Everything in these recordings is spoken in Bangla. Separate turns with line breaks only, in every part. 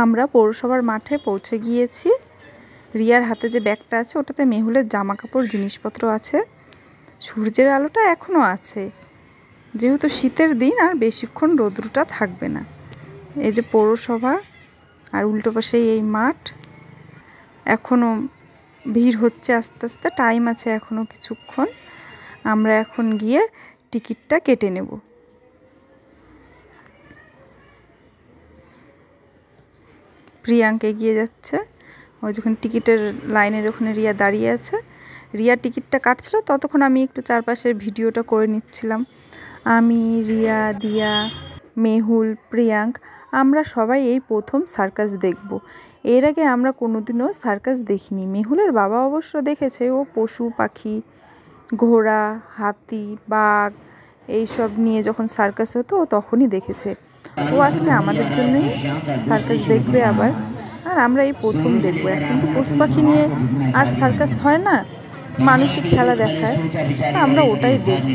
আমরা পৌরসভার মাঠে পৌঁছে গিয়েছি। রিয়ার হাতে যে ব্যাগটা আছে ওটাতে মেহুলের জামা কাপড় জিনিসপত্র আছে। সূর্যের আলোটা এখনও আছে, যেহেতু শীতের দিন আর বেশিক্ষণ রোদ্রুটা থাকবে না। এই যে পৌরসভা, আর উল্টো পাশেই এই মাঠ। এখনও ভিড় হচ্ছে আস্তে আস্তে, টাইম আছে এখনও কিছুক্ষণ। আমরা এখন গিয়ে টিকিটটা কেটে নেব। প্রিয়াঙ্ক এগিয়ে যাচ্ছে, ওই যখন টিকিটের লাইনের ওখানে রিয়া দাঁড়িয়ে আছে। রিয়া টিকিটটা কাটছিল, ততক্ষণ আমি একটু চারপাশের ভিডিওটা করে নিচ্ছিলাম। আমি, রিয়া, দিয়া, মেহুল, প্রিয়াঙ্ক আমরা সবাই এই প্রথম সার্কাস দেখব। এর আগে আমরা কোনোদিনও সার্কাস দেখিনি। মেহুলের বাবা অবশ্য দেখেছে, ও পশু পাখি, ঘোড়া, হাতি, বাঘ এইসব নিয়ে যখন সার্কাস হতো ও তখনই দেখেছে। ও আজকে আমাদের জন্যই সার্কাস দেখবে আবার, আর আমরা এই প্রথম দেখবো। এখন তো পশু পাখি নিয়ে আর সার্কাস হয় না, মানুষই খেলা দেখায়, তা আমরা ওটাই দেখব।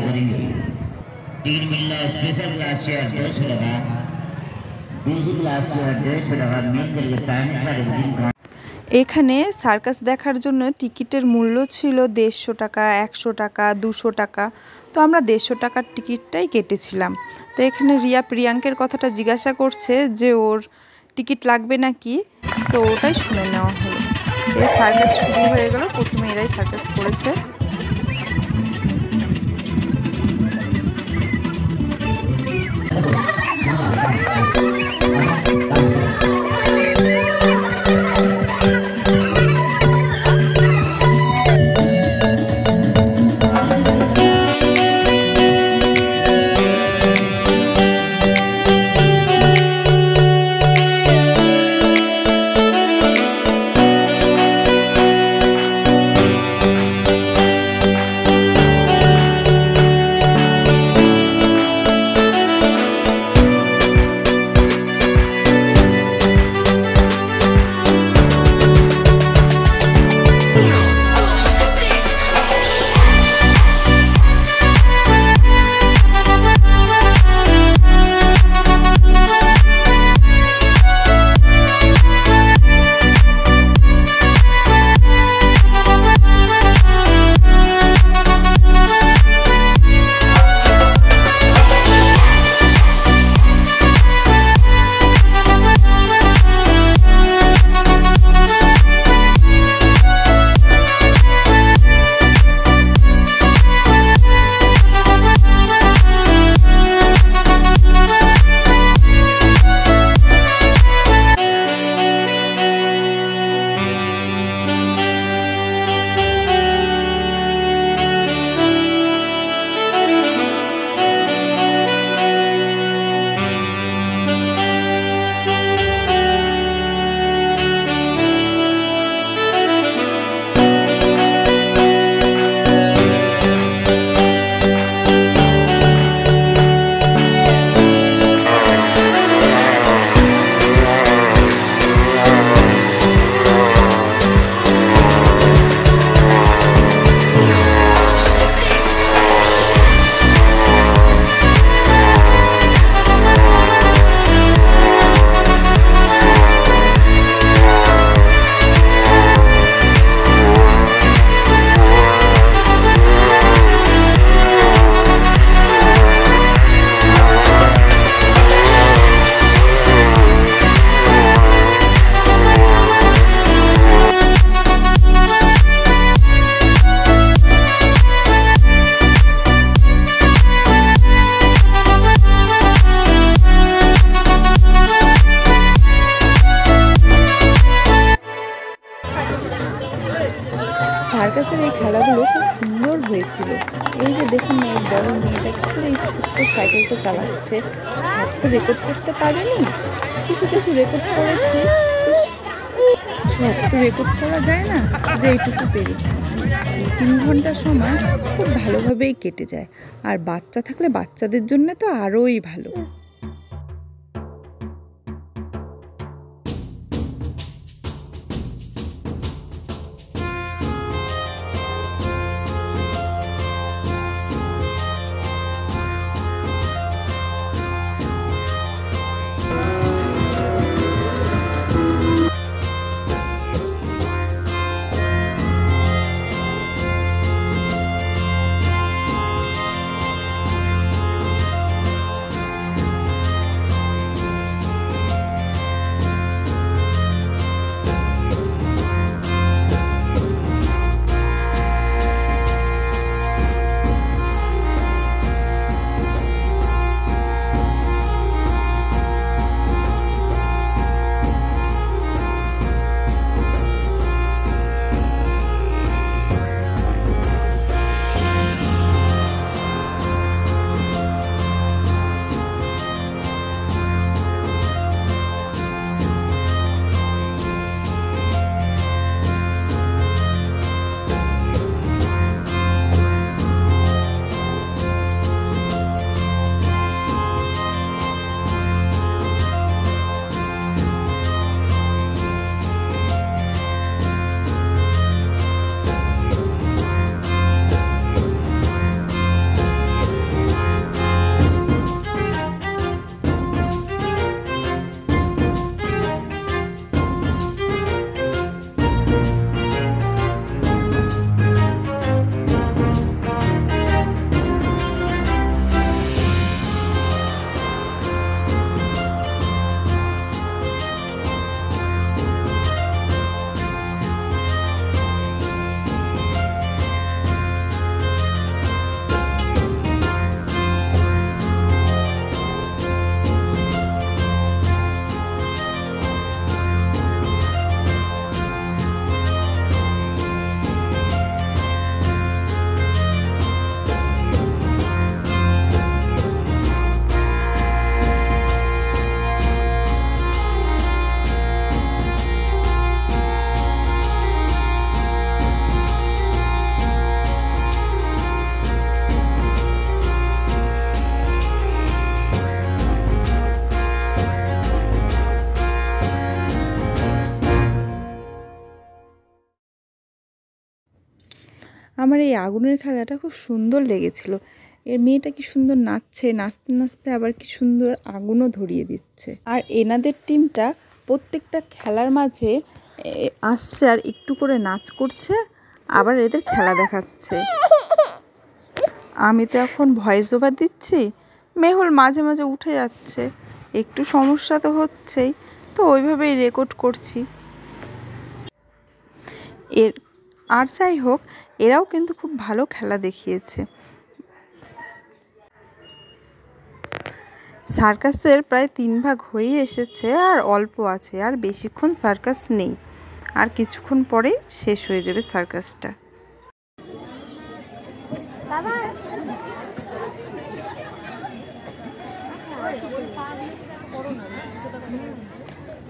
এখানে সার্কাস দেখার জন্য টিকিটের মূল্য ছিল 150 টাকা, 100 টাকা, 200 টাকা। তো আমরা 150 টাকার টিকিটটাই কেটেছিলাম। তো এখানে রিয়া প্রিয়াঙ্কের কথাটা জিজ্ঞাসা করছে যে ওর টিকিট লাগবে নাকি, তো ওটাই শুনে নেওয়া হলো। এই সার্কাস শুরু হয়ে গেল, প্রথমে এরাই সার্কাস করেছে। সার্কাসের এই খেলাগুলো খুব সুন্দর হয়েছিল। এই যে দেখুন, এই বড় মেয়েটা কি করে এই ছোট্ট সাইকেলটা চালাচ্ছে। সব তো রেকর্ড করতে পারেনি, কিছু কিছু রেকর্ড করেছে। সব তো রেকর্ড করা যায় না, যে এইটুকু পেরেছে। 3 ঘন্টার সময় খুব ভালোভাবেই কেটে যায়, আর বাচ্চা থাকলে বাচ্চাদের জন্য তো আরোই ভালো। আমার এই আগুনের খেলাটা খুব সুন্দর লেগেছিল। এর মেয়েটা কি সুন্দর নাচছে, নাচতে নাচতে আবার কি সুন্দর আগুনও ধরিয়ে দিচ্ছে। আর এনাদের টিমটা প্রত্যেকটা খেলার মাঝে আসছে আর একটু করে নাচ করছে, আবার এদের খেলা দেখাচ্ছে। আমি তো এখন ভয়েস ওভার দিচ্ছি, মেহুল মাঝে মাঝে উঠে যাচ্ছে, একটু সমস্যা তো হচ্ছেই, তো ওইভাবেই রেকর্ড করছি। আর যাই হোক, এরাও কিন্তু খুব ভালো খেলা দেখিয়েছে। সার্কাসের প্রায় 3 ভাগ হয়ে এসেছে, আর অল্প আছে, আর বেশিক্ষণ সার্কাস নেই, আর কিছুক্ষণ পরে শেষ হয়ে যাবে সার্কাসটা।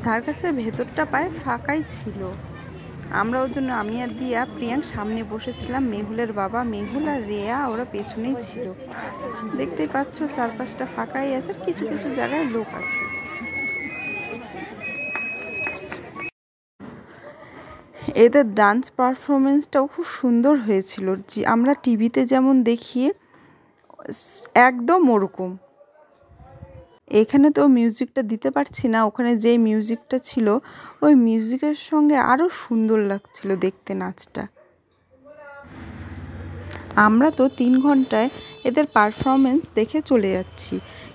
সার্কাসের ভেতরটা প্রায় ফাঁকাই ছিল। আমরা ওর জন্য আমি আর দিয়া প্রিয়াঙ্ক সামনে বসেছিলাম, মেহুলের বাবা মেহুল আর রেয়া ওরা পেছনেই ছিল। দেখতেই পাচ্ছ চারপাশটা ফাঁকাই আছে, আর কিছু কিছু জায়গায় লোক আছে। এদের ডান্স পারফরমেন্সটাও খুব সুন্দর হয়েছিল, যে আমরা টিভিতে যেমন দেখি একদম ওরকম। এখানে তো মিউজিকটা দিতে পারছি না, ওখানে যে মিউজিকটা ছিল ওই মিউজিকের সঙ্গে আরও সুন্দর লাগছিল দেখতে নাচটা। আমরা তো 3 ঘন্টায় এদের পারফরমেন্স দেখে চলে যাচ্ছি,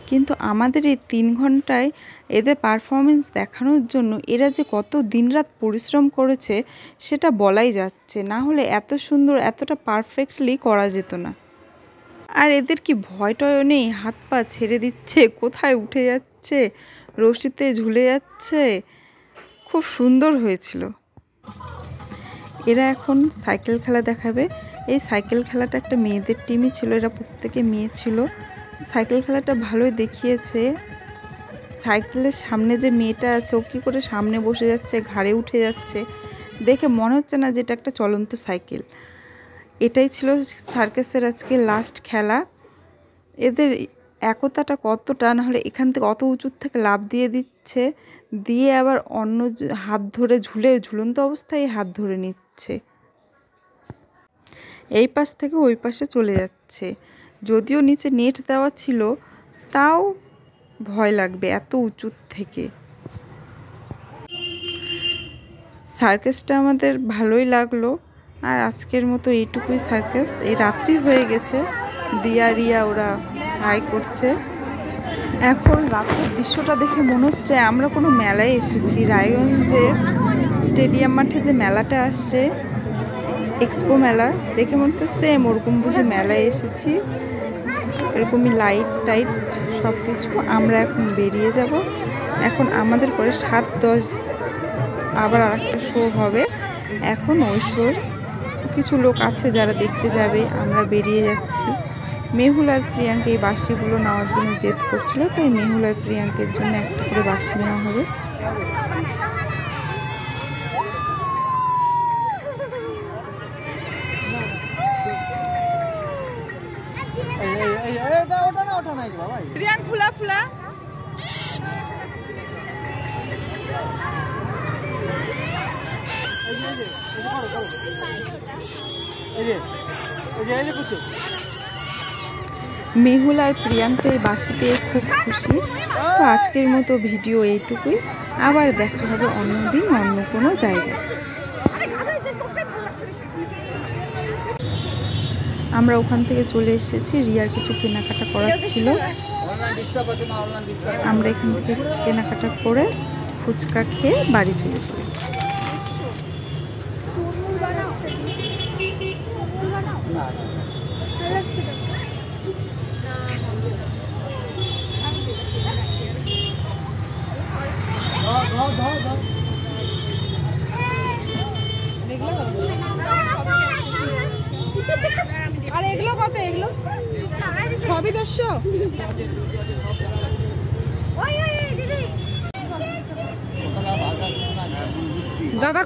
কিন্তু আমাদের এই 3 ঘন্টায় এদের পারফরমেন্স দেখানোর জন্য এরা যে কত দিনরাত পরিশ্রম করেছে সেটা বলাই যাচ্ছে না, হলে এত সুন্দর এতটা পারফেক্টলি করা যেত না। আর এদের কি ভয় টয়ও নেই, হাত পা ছেড়ে দিচ্ছে, কোথায় উঠে যাচ্ছে, রশিতে ঝুলে যাচ্ছে, খুব সুন্দর হয়েছিল। এরা এখন সাইকেল খেলা দেখাবে। এই সাইকেল খেলাটা একটা মেয়েদের টিমই ছিল, এরা প্রত্যেকে মেয়ে ছিল। সাইকেল খেলাটা ভালোই দেখিয়েছে। সাইকেলের সামনে যে মেয়েটা আছে ও কী করে সামনে বসে যাচ্ছে, ঘাড়ে উঠে যাচ্ছে, দেখে মনে হচ্ছে না যে এটা একটা চলন্ত সাইকেল। এটাই ছিল সার্কাসের আজকে লাস্ট খেলা। এদের একতাটা কতটা, না হলে এখান থেকে অত উঁচুর থেকে লাফ দিয়ে দিচ্ছে, দিয়ে আবার অন্য হাত ধরে ঝুলন্ত অবস্থায় হাত ধরে নিচ্ছে, এই পাশ থেকে ওই পাশে চলে যাচ্ছে। যদিও নিচে নেট দেওয়া ছিল, তাও ভয় লাগবে এত উঁচুর থেকে। সার্কাসটা আমাদের ভালোই লাগলো। আর আজকের মতো এইটুকুই সার্কাস। এই রাত্রি হয়ে গেছে, দিয়া রিয়া ওরা হাই করছে। এখন রাতের দৃশ্যটা দেখে মনে হচ্ছে আমরা কোনো মেলায় এসেছি। রায়গঞ্জে স্টেডিয়াম মাঠে যে মেলাটা আসছে, এক্সপো মেলা, দেখে মনে হচ্ছে সেম ওরকম বুঝে মেলায় এসেছি। এরকমই লাইট টাইট সব কিছু। আমরা এখন বেরিয়ে যাব। এখন আমাদের পরে 7-10 আবার আরেকটা শো হবে। এখন ওই শোর কিছু লোক আছে যারা দেখতে যাবে, আমরা বেরিয়ে যাচ্ছি। মেহুল আর প্রিয়াঙ্ক এই বাঁশিগুলো নেওয়ার জন্য জেদ করছিল, তাই মেহুল আর প্রিয়াঙ্কের জন্য একটা করে বাঁশি নেওয়া হবে। প্রিয়াঙ্ক ফুলা ফুলা মেহুল আর প্রিয়াঙ্ক এই বাঁশি পেয়ে খুব খুশি। তো আজকের মতো ভিডিও এইটুকুই, আবার দেখা হবে অন্যদিন অন্য কোনো জায়গায়। আমরা ওখান থেকে চলে এসেছি, রিয়ার কিছু কেনাকাটা করার ছিল। আমরা এখান থেকে কেনাকাটা করে ফুচকা খেয়ে বাড়ি চলে যাই। আর এগুলো কত? এগুলো সবই 500। দাদা